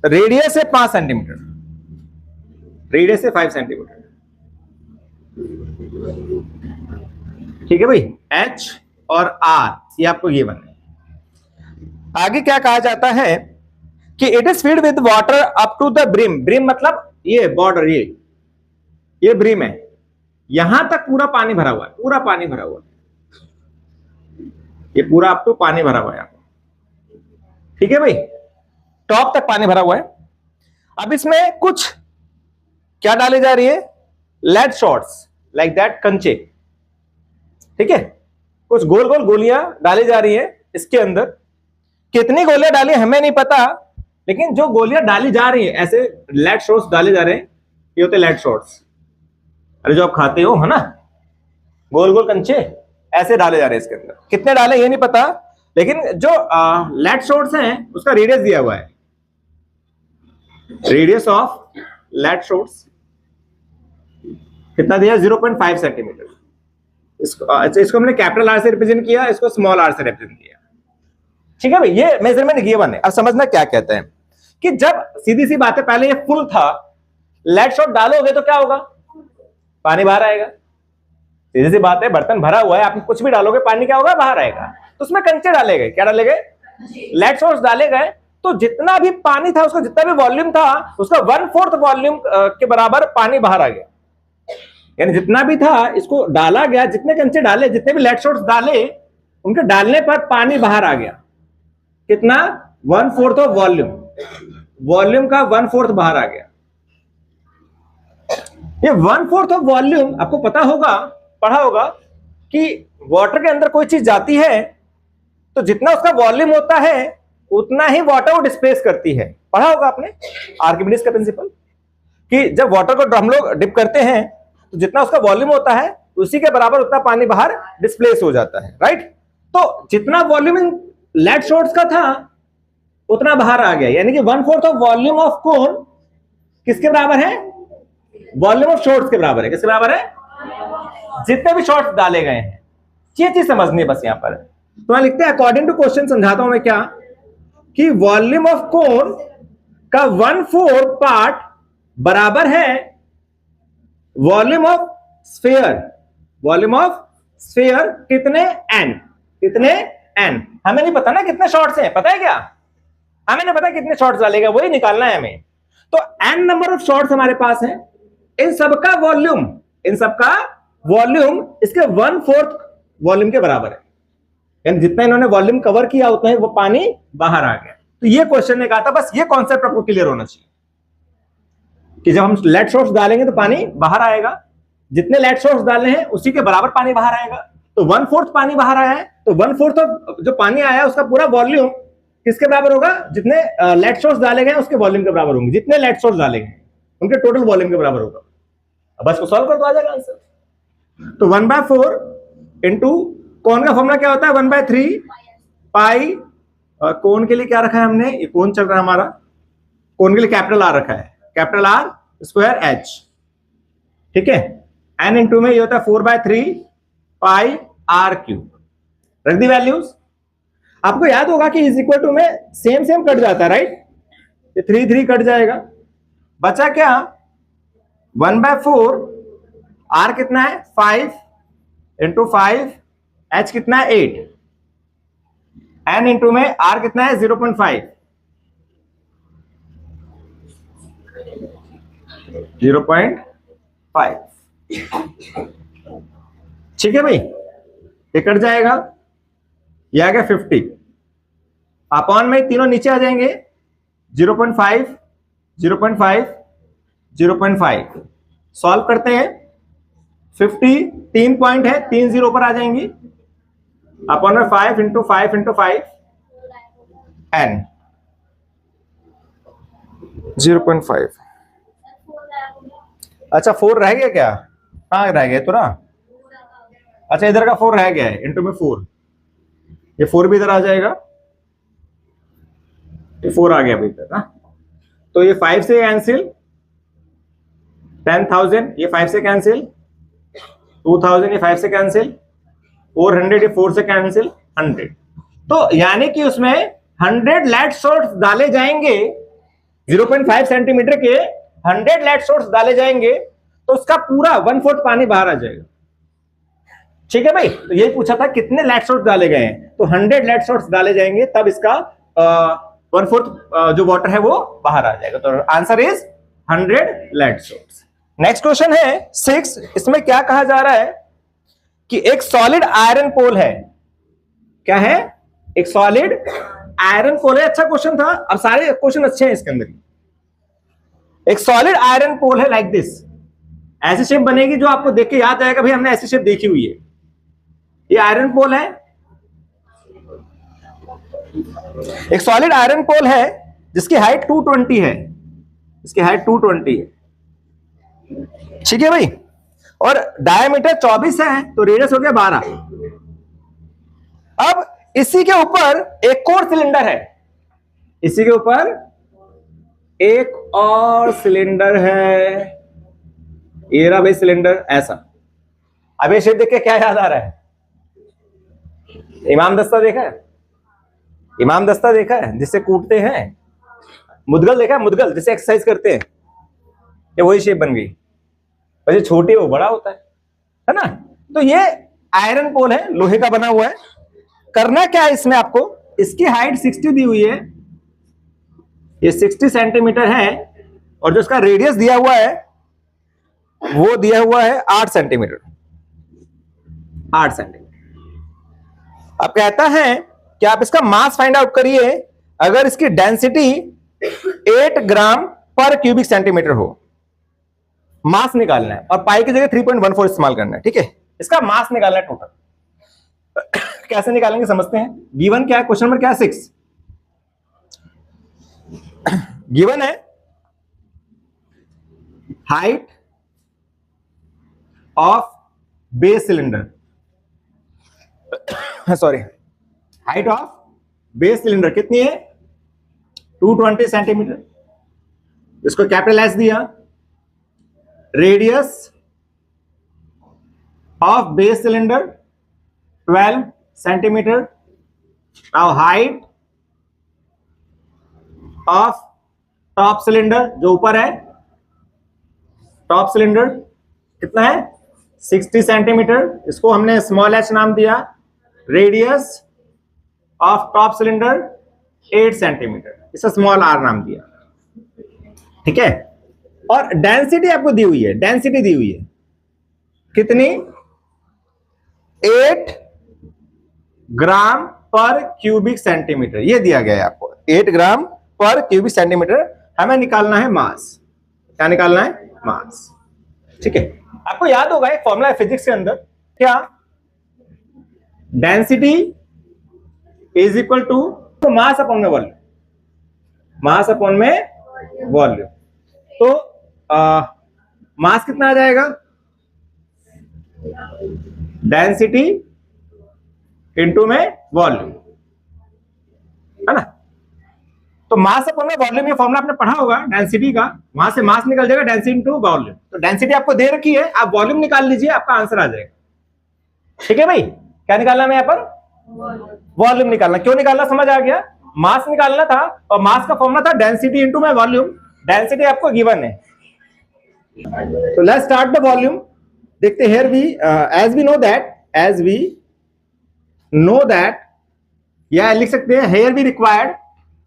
रेडियस है 5 सेंटीमीटर, रेडियस है 5 सेंटीमीटर। ठीक है भाई, H और R ये आपको ये बने। आगे क्या कहा जाता है कि it is filled with water up to the brim. Brim मतलब ये बॉर्डर, ये ब्रिम है, यहां तक पूरा पानी भरा हुआ है, पूरा पानी भरा हुआ है, ये पूरा अप टू पानी भरा हुआ है। ठीक है भाई, टॉप तक पानी भरा हुआ है। अब इसमें कुछ क्या डाली जा रही है? लेड शॉट्स, लाइक दैट, कंचे। ठीक है, कुछ गोल गोल गोलियां डाली जा रही है इसके अंदर। कितनी गोलियां डाली हमें नहीं पता, लेकिन जो गोलियां डाली जा रही है, ऐसे लेड शॉट्स डाले जा रहे हैं, ये होते लेड शॉट्स। अरे जो आप खाते हो, है ना, गोल गोल कंचे ऐसे डाले जा रहे हैं इसके अंदर। कितने डाले ये नहीं पता, लेकिन जो लेड शॉट्स हैं उसका रेडियस दिया हुआ है। रेडियस ऑफ लेड शॉट्स कितना दिया? 0.5 सेंटीमीटर। इसको हमने कैपिटल आर से रिप्रेजेंट किया, इसको स्मॉल आर से रिप्रेजेंट किया। ठीक है भाई, ये मेजरमेंट गिवन है। अब समझना क्या कहते हैं कि जब सीधी सी बात है, पहले ये फुल था, लेड शॉट डालोगे तो क्या होगा? पानी बाहर आएगा। सीधी सी बात है, बर्तन भरा हुआ है, आप कुछ भी डालोगे पानी क्या होगा, बाहर आएगा। तो उसमें कंचे डाले गए, क्या डाले गए, लेड सोर्स डाले गए, तो जितना भी पानी था, उसका जितना भी वॉल्यूम था, उसका 1/4 वॉल्यूम के बराबर पानी बाहर आ गया। यानी जितना भी था इसको डाला गया, जितने कंचे डाले, जितने भी लेड सोर्स डाले, उनके डालने पर पानी बाहर आ गया। कितना, 1/4 ऑफ वॉल्यूम, वॉल्यूम का 1/4 बाहर आ गया। ये 1/4 ऑफ वॉल्यूम, आपको पता होगा, पढ़ा होगा कि वाटर के अंदर कोई चीज जाती है तो जितना उसका वॉल्यूम होता है उतना ही वाटर वो डिस्प्लेस करती है। पढ़ा होगा आपने आर्किमिडीज का प्रिंसिपल, कि जब वाटर को हम लोग डिप करते हैं तो जितना उसका वॉल्यूम होता है उसी के बराबर उतना पानी बाहर डिस्प्लेस हो जाता है, राइट। तो जितना वॉल्यूम इन लेड सोर्स का था उतना बाहर आ गया, यानी कि 1/4 ऑफ वॉल्यूम ऑफ कोन किसके बराबर है, वॉल्यूम ऑफ शॉर्ट्स के बराबर है। किसके बराबर है, जितने भी शॉर्ट्स डाले गए हैं। ये चीज समझनी है बस यहां पर। तो मैं लिखते हैं अकॉर्डिंग टू क्वेश्चन, समझाता हूं मैं क्या, कि वॉल्यूम ऑफ कोन का 1/4 पार्ट बराबर है volume of sphere. Volume of sphere कितने, n, कितने n। हमें नहीं पता ना कितने शॉर्ट्स हैं, पता है क्या, हमें नहीं पता कितने शॉर्ट्स डालेगा, वही निकालना है हमें। तो n नंबर ऑफ शॉर्ट्स हमारे पास है, इन सबका वॉल्यूम, इन सबका वॉल्यूम इसके 1/4 वॉल्यूम के बराबर है। यानी जितना इन्होंने वॉल्यूम कवर किया उतना ही वो पानी बाहर आ गया। तो ये क्वेश्चन ने कहा था, बस ये कॉन्सेप्ट आपको क्लियर होना चाहिए कि जब हम लेड सोर्स डालेंगे तो पानी बाहर आएगा, जितने लेड सोर्स डाले हैं उसी के बराबर पानी बाहर आएगा। तो 1/4 पानी बाहर आया है, तो 1/4 ऑफ जो पानी आया है उसका पूरा वॉल्यूम किसके बराबर होगा, जितने लेड सोर्स डाले गए उसके वॉल्यूम के बराबर होंगे। जितने लेड सोर्स डाले गए उनके टोटल वॉल्यूम के बराबर होगा। अब बस को सॉल्व कर दो, आ जाएगा आंसर। तो 1/4 इंटू कोन का फॉर्मूला क्या होता है, 1/3 पाई। कोन के लिए क्या रखा है हमने, ये कोन चल रहा है हमारा, कोन के लिए कैपिटल आर रखा है, कैपिटल आर स्क्वायर एच, ठीक है। एन इंटू में ये होता है 4/3 पाई आर क्यूब। रख दी वैल्यूज। आपको याद होगा कि इज इक्वल टू में सेम सेम कट जाता है, राइट। ये 3 कट जाएगा, बचा क्या, 1/4 आर कितना है 5 इंटू 5, एच कितना है 8, एन इंटू में आर कितना है 0.5, 0.5, ठीक है भाई। ये कट जाएगा, ये आ गया 50 अपॉन में तीनों नीचे आ जाएंगे, 0.5, 0.5, 0.5। सॉल्व करते हैं, 50 3 पॉइंट है, 3 0 पर आ जाएंगी, अपॉन में 5 इंटू 5 इंटू 5, एन 0.5। अच्छा 4 रह गया क्या, कहाँ रह गया तो ना, अच्छा इधर का 4 रह गया है, इंटू में 4, ये 4 भी इधर आ जाएगा, ये 4 आ गया अभी तक ना। तो ये 5 से कैंसिल 10,000, ये 5 से कैंसिल 2,000, ये 5 से कैंसिल 400, ये 4 से कैंसिल 100। तो यानी कि उसमें 100 लेड सोर्स डाले जाएंगे, 0.5 सेंटीमीटर के 100 लेड सोर्स डाले जाएंगे तो उसका पूरा 1/4 पानी बाहर आ जाएगा, ठीक है भाई। तो यही पूछा था कितने लेड सोर्स डाले गए हैं, तो 100 लेड सोर्स डाले जाएंगे तब इसका 1/4 जो वाटर है वो बाहर आ जाएगा। तो answer is 100 lead shots. Next question है 6। इसमें क्या कहा जा रहा है कि एक सॉलिड आयरन पोल है, क्या है, एक सॉलिड आयरन पोल है। अच्छा क्वेश्चन था, अब सारे क्वेश्चन अच्छे हैं इसके अंदर। एक सॉलिड आयरन पोल है लाइक दिस, ऐसी शेप बनेगी जो आपको देख के याद आएगा भाई हमने ऐसी शेप देखी हुई है। ये आयरन पोल है, एक सॉलिड आयरन पोल है जिसकी हाइट 220 है, इसकी हाइट 220 है, ठीक है भाई। और डायमीटर 24 है, तो रेडियस हो गया 12। अब इसी के ऊपर एक और सिलेंडर है, इसी के ऊपर एक और सिलेंडर है, ये रहा भाई सिलेंडर ऐसा। अब ये शेप देख के क्या याद आ रहा है, इमाम दस्ता देखा है, इमाम दस्ता देखा है जिससे कूटते हैं, मुदगल देखा है, मुदगल जिससे एक्सरसाइज करते हैं, ये वही शेप बन गई। वैसे छोटी वो बड़ा होता है ना, तो ये आयरन पोल है, लोहे का बना हुआ है। करना क्या है इसमें आपको, इसकी हाइट 60 दी हुई है, ये 60 सेंटीमीटर है, और जो इसका रेडियस दिया हुआ है वो दिया हुआ है 8 सेंटीमीटर। 8 सेंटीमीटर। अब कहता है कि आप इसका मास फाइंड आउट करिए अगर इसकी डेंसिटी 8 ग्राम पर क्यूबिक सेंटीमीटर हो। मास निकालना है और पाई की जगह 3.14 इस्तेमाल करना है, ठीक है। इसका मास निकालना है टोटल। कैसे निकालेंगे समझते हैं। गिवन क्या है, क्वेश्चन नंबर क्या है 6। गिवन है height of base cylinder, sorry, height of base cylinder कितनी है, 220 सेंटीमीटर। इसको कैपिटल एस दिया। Radius of base cylinder 12 centimetre. Now height of top cylinder, जो ऊपर है, टॉप सिलेंडर कितना है, 60 सेंटीमीटर। इसको हमने स्मॉल एच नाम दिया। Radius of top cylinder 8 centimetre, इसे स्मॉल आर नाम दिया, ठीक है। और डेंसिटी आपको दी हुई है, डेंसिटी दी हुई है कितनी, 8 ग्राम पर क्यूबिक सेंटीमीटर, ये दिया गया है आपको, 8 ग्राम पर क्यूबिक सेंटीमीटर। हमें निकालना है मास। क्या निकालना है, मास, ठीक है। आपको याद होगा एक फॉर्मूला है फिजिक्स के अंदर, क्या, density is equal to mass upon में वॉल्यूम, मास अपॉन में वॉल्यूम। तो मास कितना आ जाएगा, डेंसिटी इंटू में वॉल्यूम, है ना। तो मास अपॉन में वॉल्यूम, ये फॉर्मूला आपने पढ़ा होगा डेंसिटी का, वहां से मास निकल जाएगा डेंसिटी इंटू वॉल्यूम। तो डेंसिटी आपको दे रखी है, आप वॉल्यूम निकाल लीजिए, आपका आंसर आ जाएगा, ठीक है भाई। क्या निकालना है यहाँ पर, वॉल्यूम निकालना। क्यों निकालना समझ आ गया, मास निकालना था, और मास का फॉर्मूला था डेंसिटी इंटू में वॉल्यूम। डेंसिटी आपको गिवन है। तो लेट्स स्टार्ट द वॉल्यूम। देखते हैं, we as we know that, या लिख सकते हैं here we required,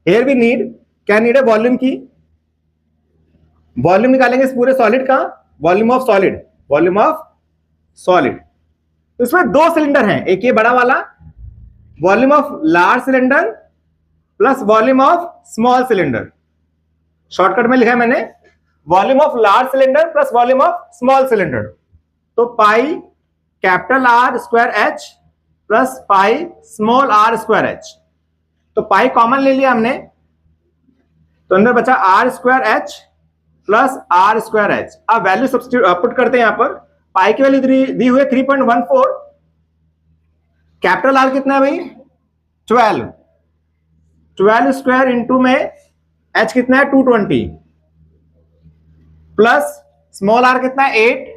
here we need, क्या नीड है, वॉल्यूम की। वॉल्यूम निकालेंगे इस पूरे सॉलिड का, volume of solid, volume of solid. इसमें 2 सिलेंडर हैं, एक ये बड़ा वाला, volume of large cylinder plus volume of small cylinder. Shortcut में लिखा है मैंने, volume of large cylinder plus volume of small cylinder. तो pi capital r square h plus pi small r square h. तो पाई कॉमन ले लिया हमने, तो अंदर बचा r square h plus r square h. अब वैल्यू सब्स्टिट्यूट पुट करते हैं यहां पर। पाई की वैल्यू दी हुई है 3.14, कैपिटल आर कितना है भाई, 12 स्क्वायर इंटू में एच कितना है, 220, प्लस स्मॉल आर कितना है, 8,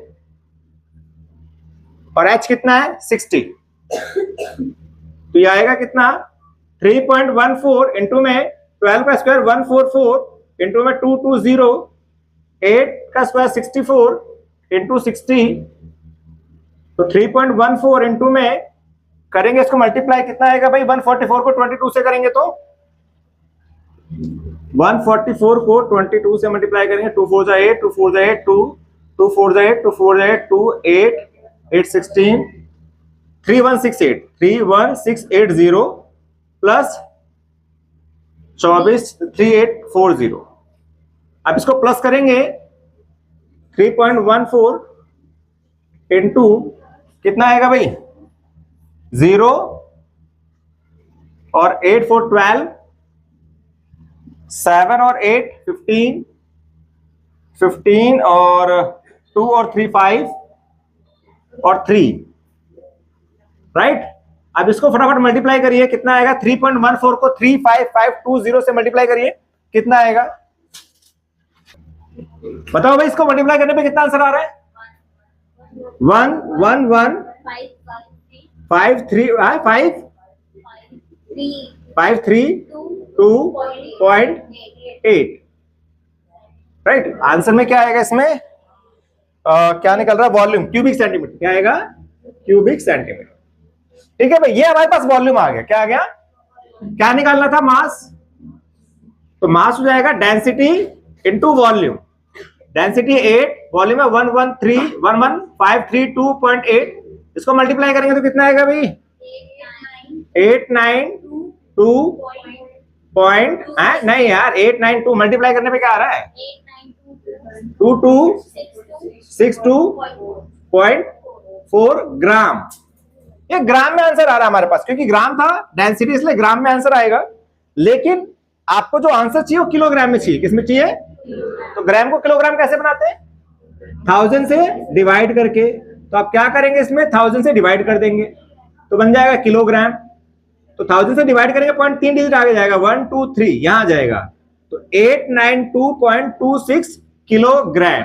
और एच कितना है, 60। तो ये आएगा कितना, 3.14 इंटू में 12 का स्क्वायर 144 इंटू में 220, 8 का स्क्वायर 64 इंटू 60। तो 3.14 इंटू में करेंगे इसको मल्टीप्लाई, कितना आएगा भाई, 144 को 22 से करेंगे तो 144 को 22 से मल्टीप्लाई करेंगे, 2 4 जा 8, 2 4 जा 8, 2 2 4 जा 8, 2 4 जा 8, 2 8 8 16 3168 31680 प्लस 24 3840। अब इसको प्लस करेंगे, 3.14 इंटू कितना आएगा भाई, 0 और 8 4 12, 7 और 8 15, 15 और 2 और 3 5 और 3, राइट। अब इसको फटाफट मल्टीप्लाई करिए, कितना आएगा, 3.14 को 35520 से मल्टीप्लाई करिए, कितना आएगा, बताओ भाई। इसको मल्टीप्लाई करने पे कितना आंसर आ रहा है, 1 1 1 5 3 5 5 3 2.8, राइट। आंसर में क्या आएगा इसमें, क्या निकल रहा है, वॉल्यूम क्यूबिक सेंटीमीटर, क्या आएगा, क्यूबिक सेंटीमीटर। ठीक है भाई, ये हमारे पास वॉल्यूम आ गया। क्या आ गया? क्या निकालना था? मास। तो मास हो जाएगा density into volume. Density 8, volume है 11532.8। इसको मल्टीप्लाई करेंगे तो कितना आएगा भाई? 892 पॉइंट, नहीं यार 892 मल्टीप्लाई करने पे क्या आ रहा है? 2262.4 ग्राम। ये ग्राम में आंसर आ रहा है हमारे पास, क्योंकि ग्राम था डेंसिटी, इसलिए ग्राम में आंसर आएगा। लेकिन आपको जो आंसर चाहिए वो किलोग्राम में चाहिए। किसमें चाहिए? तो ग्राम को किलोग्राम कैसे बनाते हैं? 1000 से डिवाइड करके। तो आप क्या करेंगे, इसमें 1000 से डिवाइड कर देंगे तो बन जाएगा किलोग्राम। तो 1000 से डिवाइड करेंगे, पॉइंट 3 डिजिट आगे जाएगा, 1 2 3 यहां जाएगा, तो 892.26 किलोग्राम।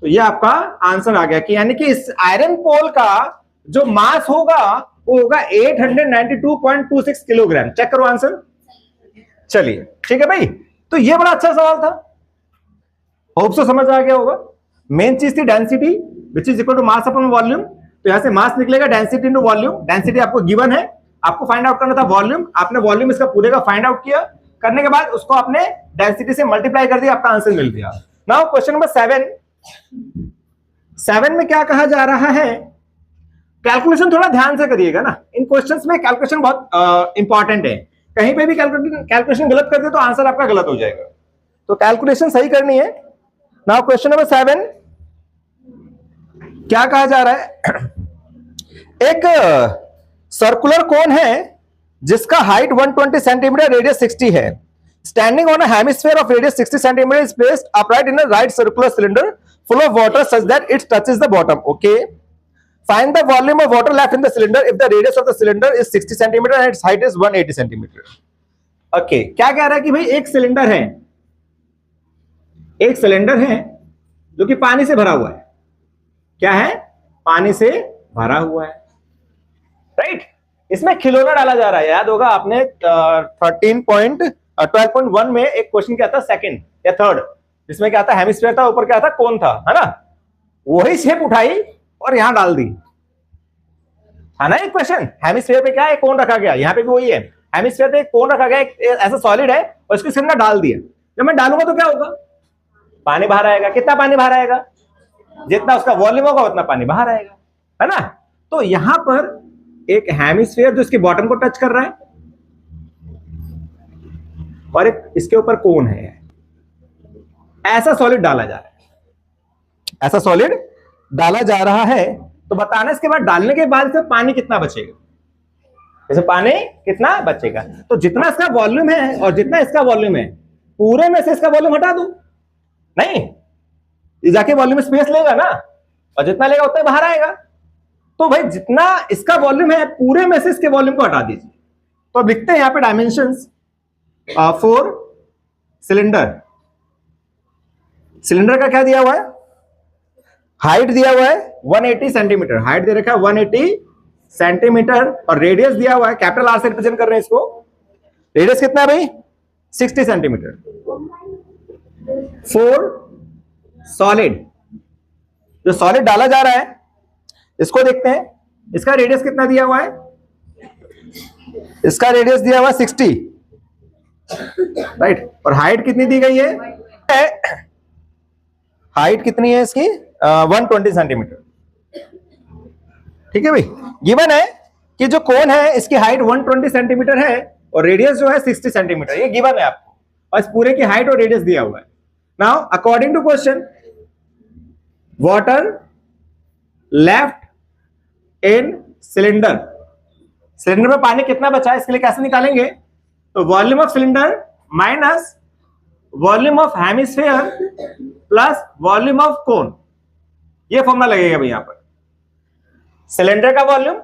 तो ये आपका आंसर आ गया कि यानी कि इस आयरन पोल का जो मास होगा वो होगा 892.26 किलोग्राम। चेक करो आंसर। चलिए ठीक है भाई, तो ये बड़ा अच्छा सवाल था, होप सो समझ आ गया होगा। मेन चीज थी density which is equal to mass upon volume. तो यहां से मास निकलेगा डेंसिटी इनटू वॉल्यूम। डेंसिटी आपको गिवन है, आपको फाइंड आउट करना था वॉल्यूम। आपने वॉल्यूम इसका पूरे का फाइंड आउट किया, करने के बाद उसको आपने डेंसिटी से मल्टीप्लाई कर दिया, आपका आंसर मिल गया। नाउ क्वेश्चन नंबर 7 में क्या कहा जा रहा है? कैलकुलेशन थोड़ा ध्यान से करिएगा ना, इन क्वेश्चंस में कैलकुलेशन बहुत इंपॉर्टेंट है। कहीं पे भी कैलकुलेशन गलत कर दे तो आंसर आपका गलत हो जाएगा, तो कैलकुलेशन सही करनी है। नाउ क्वेश्चन नंबर 7 क्या कहा जा रहा है? एक सर्कुलर कोन है जिसका हाइट 120 सेंटीमीटर, रेडियस 60 है। Standing on a hemisphere of radius 60 centimetre is placed upright in a right circular cylinder full of water such that it touches the bottom. Okay, find the volume of water left in the cylinder if the radius of the cylinder is 60 centimetre and it's height is 180 centimetre. Okay, क्या कह रहा है कि भाई एक cylinder है, एक cylinder है जो कि पानी से भरा हुआ है। क्या है? पानी से भरा हुआ है, राइट। इसमें खिलौना डाला जा रहा है। याद होगा आपने 12.1 में एक क्वेश्चन क्या था, सेकंड या थर्ड, जिसमें क्या था, हेमिस्फीयर था, ऊपर क्या था, कोन था, है ना। वही शेप उठाई और यहां डाल दी, है ना। एक क्वेश्चन हेमिस्फीयर पे क्या है, कोन रखा गया, यहां पे भी वही है। हेमिस्फीयर पे एक कोन रखा गया, एक ऐसा सॉलिड है और इसके अंदर डाल दिया। जब मैं डालूंगा तो क्या होगा? पानी बाहर आएगा। कितना पानी बाहर आएगा? जितना उसका वॉल्यूम होगा उतना पानी बाहर आएगा, है ना। तो यहां पर एक हेमिस्फीयर जो इसके बॉटम को टच कर रहा है और एक इसके ऊपर कोन है, ऐसा सॉलिड डाला जा रहा है, ऐसा सॉलिड डाला जा रहा है। तो बताना इसके बाद, डालने के बाद से पानी कितना बचेगा, जैसे पानी कितना बचेगा। तो जितना इसका वॉल्यूम है और जितना इसका वॉल्यूम है, पूरे में से इसका वॉल्यूम हटा दो, नहीं, ये जाके वॉल्यूम स्पेस लेगा ना, और जितना लेगा उतना बाहर आएगा। तो भाई जितना इसका वॉल्यूम है, पूरे में से इसके वॉल्यूम को हटा दीजिए। तो अब लिखते हैं यहां पे डायमेंशंस फॉर सिलेंडर। सिलेंडर का क्या दिया हुआ है? हाइट दिया हुआ है 180 सेंटीमीटर, हाइट दे रखा है 180 सेंटीमीटर, और रेडियस दिया हुआ है, कैपिटल आर से रिप्रेजेंट कर रहे हैं इसको। रेडियस कितना है भाई? 60 सेंटीमीटर। फोर सॉलिड, जो सॉलिड डाला जा रहा है इसको देखते हैं, इसका रेडियस कितना दिया हुआ है? इसका रेडियस दिया हुआ है 60, राइट। और हाइट कितनी दी गई है? हाइट कितनी है इसकी? 120 सेंटीमीटर। ठीक है भाई, गिवन है कि जो कोन है इसकी हाइट 120 सेंटीमीटर है और रेडियस जो है 60 सेंटीमीटर, ये गिवन है आपको, और इस पूरे की हाइट और रेडियस दिया हुआ है। Now according to question, water left in cylinder, cylinder में पानी कितना बचा है, इसके लिए कैसे निकालेंगे? तो volume of cylinder minus volume of hemisphere plus volume of cone, ये फॉर्मूला लगेगा भाई। यहां पर सिलेंडर का वॉल्यूम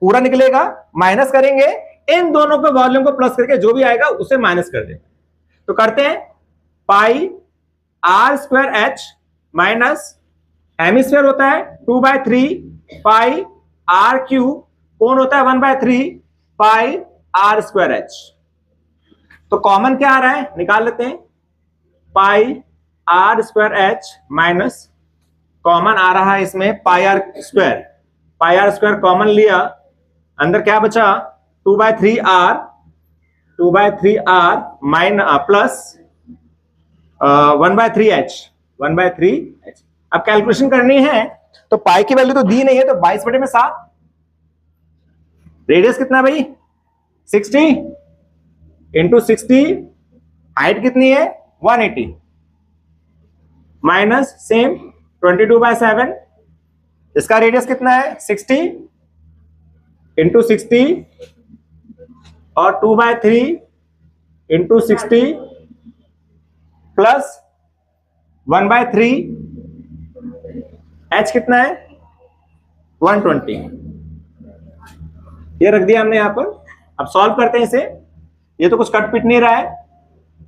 पूरा निकलेगा, माइनस करेंगे इन दोनों के वॉल्यूम को प्लस करके जो भी आएगा उसे माइनस कर देंगे। तो करते हैं, pi r square h minus hemisphere होता है 2/3 पाई आर क्यू, कोण होता है 1/3 पाई आर स्क्वायर एच। तो कॉमन क्या आ रहा है, निकाल लेते हैं। Pi r square h minus common आ रहा है इसमें pi r square, pi r square common लिया, अंदर क्या बचा 2/3r माइन प्लस 1/3h। अब कैलकुलेशन करनी है तो पाई की वैल्यू तो दी नहीं है, तो 22/7। रेडियस कितना भाई 60 इंटू 60, हाइट कितनी है 180 माइनस सेम 22/7, इसका रेडियस कितना है 60 इंटू 60 और 2/3 इंटू 60 प्लस 1/3, h कितना है 120, ये रख दिया हमने यहां पर। अब सॉल्व करते हैं इसे, ये तो कुछ कट पिट नहीं रहा है,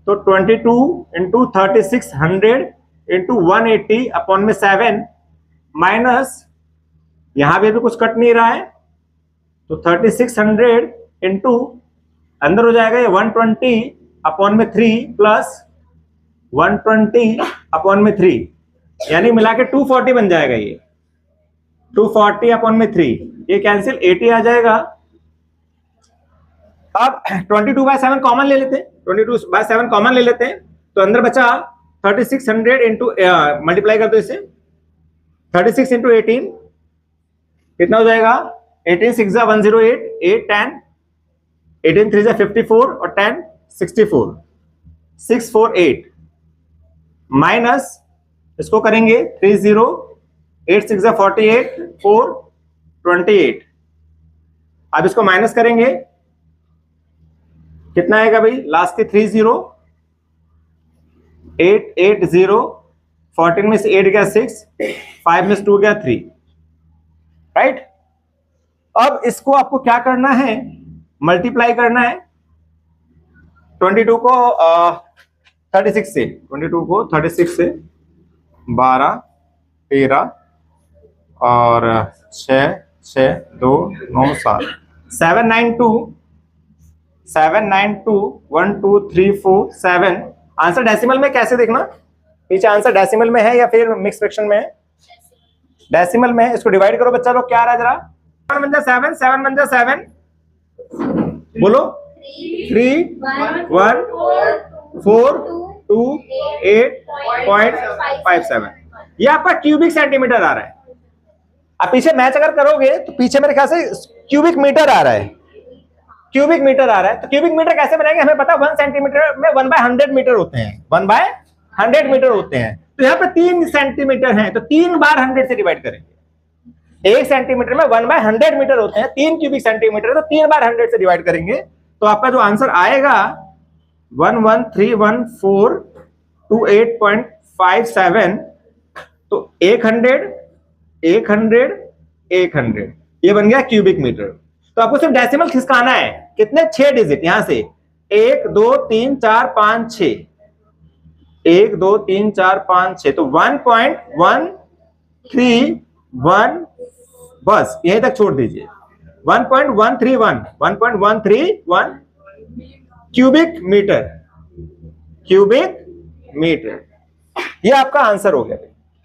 तो 22 इंटू 3600 इंटू 180 अपॉन में 7 माइनस, यहां भी कुछ कट नहीं रहा है, तो 3600 इंटू अंदर हो जाएगा ये 120 अपॉन में 3 प्लस 120 अपॉन में 3, यानी मिला के 240 बन जाएगा। ये 240 अपॉन में 3, ये कैंसिल 80 आ जाएगा। अब 22/7 कॉमन ले लेते हैं, 22/7 कॉमन ले लेते हैं, तो अंदर बचा 3600 इंटू मल्टीप्लाई कर दो इसे, 36 इंटू 18 कितना हो जाएगा 18 6 108, 8 10, 18 3 54 और 10 64, 648 माइनस इसको करेंगे 30, 8 6 48, 4 28। अब इसको माइनस करेंगे, कितना आएगा भाई लास्ट के 30, 8 8 0, 14 में से 8 गया 6, 5 में से 2 गया 3, राइट। अब इसको आपको क्या करना है मल्टीप्लाई करना है 22 को 36 से, 22 को 36 से 12 13 और 6 6 2 9 7 792 1 2 3 4 7। आंसर डेसिमल में कैसे देखना, पीछे आंसर डेसिमल में है या फिर मिक्स फ्रैक्शन में है, डेसिमल में है। इसको डिवाइड करो बच्चा लोग, क्या आ रहा है जरा, 7 1 जा 7 बोलो, 3 1 4 2 8.57, ये आपका क्यूबिक सेंटीमीटर आ रहा है। अब पीछे मैच अगर करोगे तो पीछे मेरे ख्याल से क्यूबिक मीटर आ रहा है, क्यूबिक मीटर आ रहा है। तो क्यूबिक मीटर कैसे बनाएंगे, हमें पता 1 सेंटीमीटर में 1/100 मीटर होते हैं, 1/100 मीटर होते हैं। तो यहाँ पे 3 सेंटीमीटर हैं, तो 3 बार 100 से डिवाइड करेंगे। 1 सेंटीमीटर में 1/100 मीटर होते हैं, 3 क्यूबिक सेंटीमीटर, तो 3 बार 100 से डिवाइड करेंगे, तो आपका जो आंसर आएगा 1131428.57, तो 100 ये बन गया क्यूबिक मीटर। तो आपको सिर्फ डेसिमल खिसकाना है, कितने 6 डिजिट यहां से 1 2 3 4 5 6, 1 2 3 4 5 6, तो 1.131 बस यहीं तक छोड़ दीजिए, 1.131 क्यूबिक मीटर, ये आपका आंसर हो गया।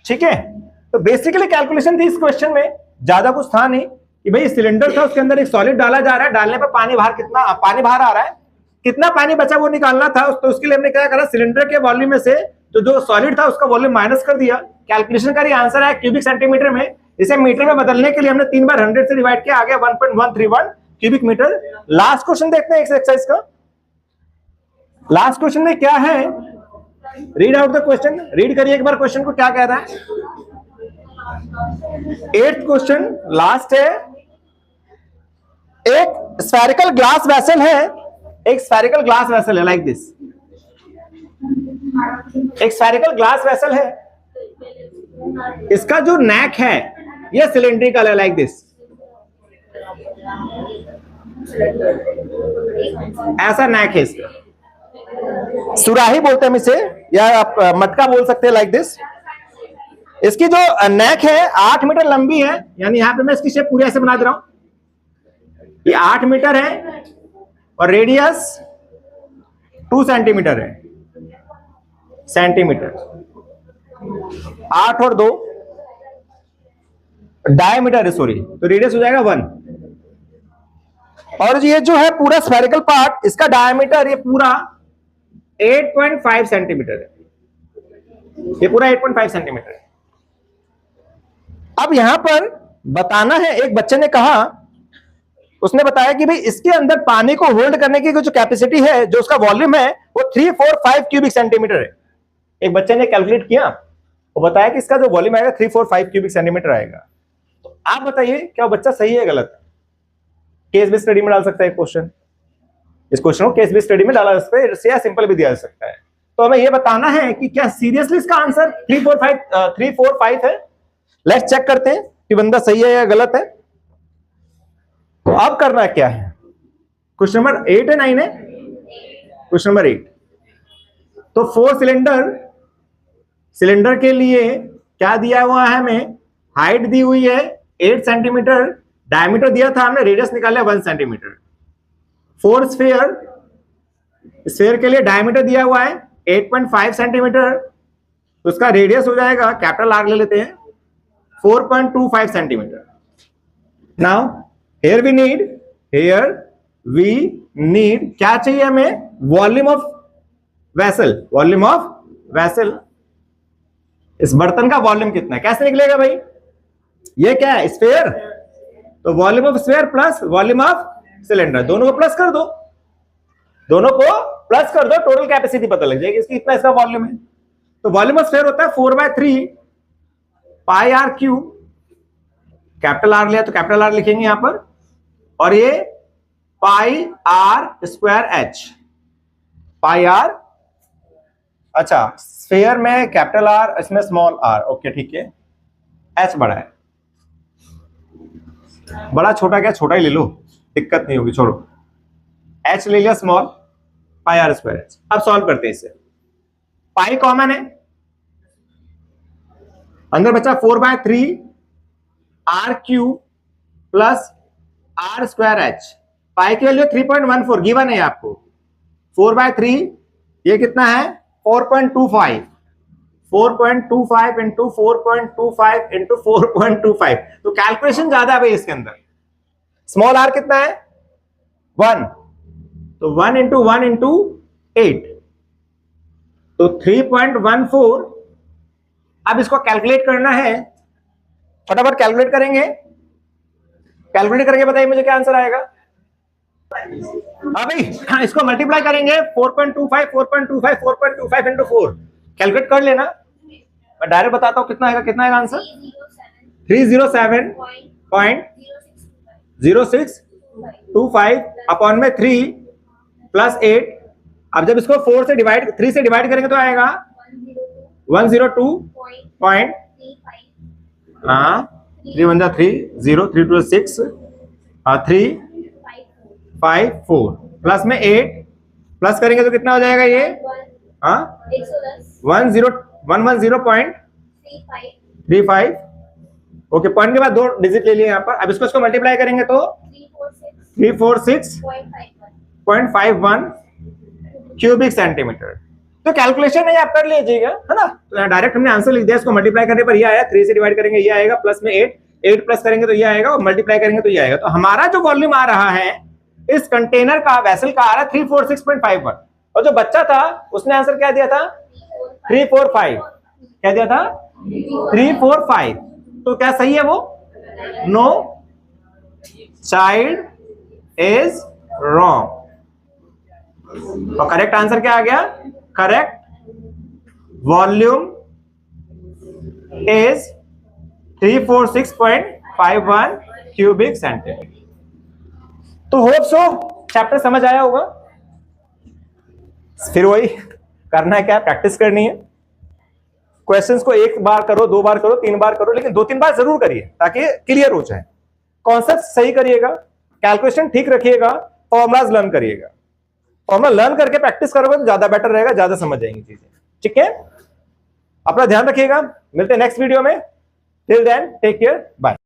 ठीक है, तो बेसिकली कैलकुलेशन थी इस क्वेश्चन में, ज्यादा कुछ था नहीं कि भाई सिलेंडर था, उसके अंदर एक सॉलिड डाला जा रहा है, डालने पर पानी बाहर आ रहा है, कितना पानी बचा वो निकालना था। तो उसके लिए हमने क्या करा, सिलेंडर के वॉल्यूम में से तो जो सॉलिड था उसका वॉल्यूम माइनस कर दिया, कैलकुलेशन करी, आंसर आया क्यूबिक सेंटीमीटर में। इसे मीटर में बदलने के लिए हमने 3 बार 100 से डिवाइड किया, आ गया 1.131 क्यूबिक मीटर। लास्ट क्वेश्चन देखते हैं इस एक्सरसाइज का। लास्ट क्वेश्चन में क्या है, read out the question, read करिए एक बार क्वेश्चन को क्या कह रहा है। 8th क्वेश्चन लास्ट है। एक स्फेरिकल ग्लास वेसल है, एक स्फेरिकल ग्लास वेसल है लाइक दिस, एक स्फेरिकल ग्लास वेसल है, इसका जो नेक है ये सिलिंड्रिकल है लाइक दिस, ऐसा नेक है इसका, सुराही बोलते हैं हम इसे, या आप मटका बोल सकते हैं लाइक दिस। इसकी जो नेक है 8 मीटर लंबी है, यानी यहां पे मैं इसकी शेप पूरी ऐसे बना दे रहा हूं, ये 8 मीटर है और रेडियस 2 सेंटीमीटर है, सेंटीमीटर 8 और 2 डायमीटर है, सॉरी, तो रेडियस हो जाएगा 1। और ये जो है पूरा स्फेरिकल पार्ट, इसका डायमीटर ये पूरा 8.5 सेंटीमीटर है, ये पूरा 8.5 सेंटीमीटर है। अब यहां पर बताना है, एक बच्चे ने कहा, उसने बताया कि भाई इसके अंदर पानी को होल्ड करने की जो कैपेसिटी है, जो उसका वॉल्यूम है, वो 345 क्यूबिक सेंटीमीटर है। एक बच्चे ने कैलकुलेट किया, वो बताया कि इसका जो वॉल्यूम आएगा 345 क्यूबिक सेंटीमीटर आएगा। तो आप बताइए क्या वो बच्चा सही है गलत? केस बेस्ड स्टडी में डाल सकता है क्वेश्चन, इस क्वेश्चन को केस बेस्ड स्टडी में डाला जा सकता है या सिंपल भी दिया जा सकता है। तो हमें यह बताना है कि क्या सीरियसली इसका आंसर 345 है। लेट्स चेक करते हैं कि बंदा सही है या गलत है। तो अब करना क्या है, क्वेश्चन नंबर 8 है 9 है, क्वेश्चन नंबर 8। तो 4 सिलेंडर के लिए क्या दिया हुआ है हमें, हाइट दी हुई है 8 सेंटीमीटर, डायमीटर दिया था हमने, रेडियस निकाला 1 सेंटीमीटर। 4 स्फीयर के लिए डायमीटर दिया हुआ है 8.5 सेंटीमीटर, तो उसका रेडियस हो जाएगा, कैपिटल आर ले लेते हैं, 4.25 centimetre. Now here we need क्या चाहिए हमें, वॉल्यूम ऑफ वेसल। इस बर्तन का वॉल्यूम कितना है, कैसे निकलेगा भाई, ये क्या है स्फीयर, तो volume of sphere plus volume of cylinder, दोनों को प्लस कर दो, टोटल कैपेसिटी पता लग जाएगी इसकी, इतना इसका वॉल्यूम है। तो वॉल्यूम ऑफ स्फीयर होता है 4/3 pi r cube, capital r लिया तो कैपिटल आर लिखेंगे यहां पर, और ये pi r square h, pi r, अच्छा स्फीयर में कैपिटल आर, इसमें स्मॉल आर, ओके ठीक है। एच बड़ा है, बड़ा छोटा क्या, छोटा ही ले लो, दिक्कत नहीं होगी, छोड़ो। एच ले लिया small, pi r square h. अब सॉल्व करते हैं इसे, पाई कॉमन है, अंदर बचा 4/3 r cube plus r square h. Pi की वैल्यू 3.14 गिवन है आपको, 4/3 ये कितना है 4.25, 4.25 इंटू 4.25 इंटू 4.25, तो कैलकुलेशन ज्यादा है भाई इसके अंदर। स्मॉल आर कितना है 1, तो 1 इंटू 1 इंटू 8, तो 3.14। अब इसको कैलकुलेट करना है, फटाफट कैलकुलेट करेंगे, बताइए मुझे क्या आंसर आएगा। अभी हाँ, इसको मल्टीप्लाई करेंगे 4.25 इंटू 4, कैलकुलेट कर लेना, मैं डायरेक्ट बताता हूं कितना आएगा आंसर, 307.0625 अपॉन में 3 प्लस 8। अब जब इसको 3 से डिवाइड करेंगे तो आएगा 102. हाँ 3 1 3 0 3 2 6 3 5 4 प्लस में 8 प्लस करेंगे तो कितना हो जाएगा ये, हाँ 110.35। ओके, पॉइंट के बाद 2 डिजिट ले लिए यहाँ पर। अब इसको मल्टीप्लाई करेंगे तो 346.51 क्यूबिक सेंटीमीटर। तो कैलकुलेशन है आप कर लीजिएगा, है ना, तो डायरेक्ट हमने आंसर लिख दिया। इसको मल्टीप्लाई करने पर ये आया, 3 से डिवाइड करने ये आएगा, प्लस में 8 प्लस करेंगे तो ये आएगा, और मल्टीप्लाई करेंगे तो ये आएगा। तो हमारा जो वॉल्यूम आ रहा है इस कंटेनर का, वेसल का आ रहा है 346.51, और जो बच्चा था उसने आंसर क्या दिया था 345, क्या दिया था 345। तो क्या सही है वो, नो, चाइल्ड इज रॉन्ग। तो करेक्ट आंसर क्या आ गया, correct volume is 346.51 cubic centimetre. तो होप सो चैप्टर समझ आया होगा। फिर वही करना है, क्या प्रैक्टिस करनी है। क्वेश्चंस को 1 बार करो, 2 बार करो, 3 बार करो, लेकिन 2-3 बार जरूर करिए ताकि क्लियर हो जाए। कॉन्सेप्ट सही करिएगा, कैलकुलेशन ठीक रखिएगा, फॉर्मुलाज लर्न करिएगा। फॉर्मुला लर्न करके प्रैक्टिस करोगे तो ज्यादा बेटर रहेगा, ज्यादा समझ जाएंगी चीजें। ठीक है, अपना ध्यान रखिएगा, मिलते हैं नेक्स्ट वीडियो में। Till then take care, bye.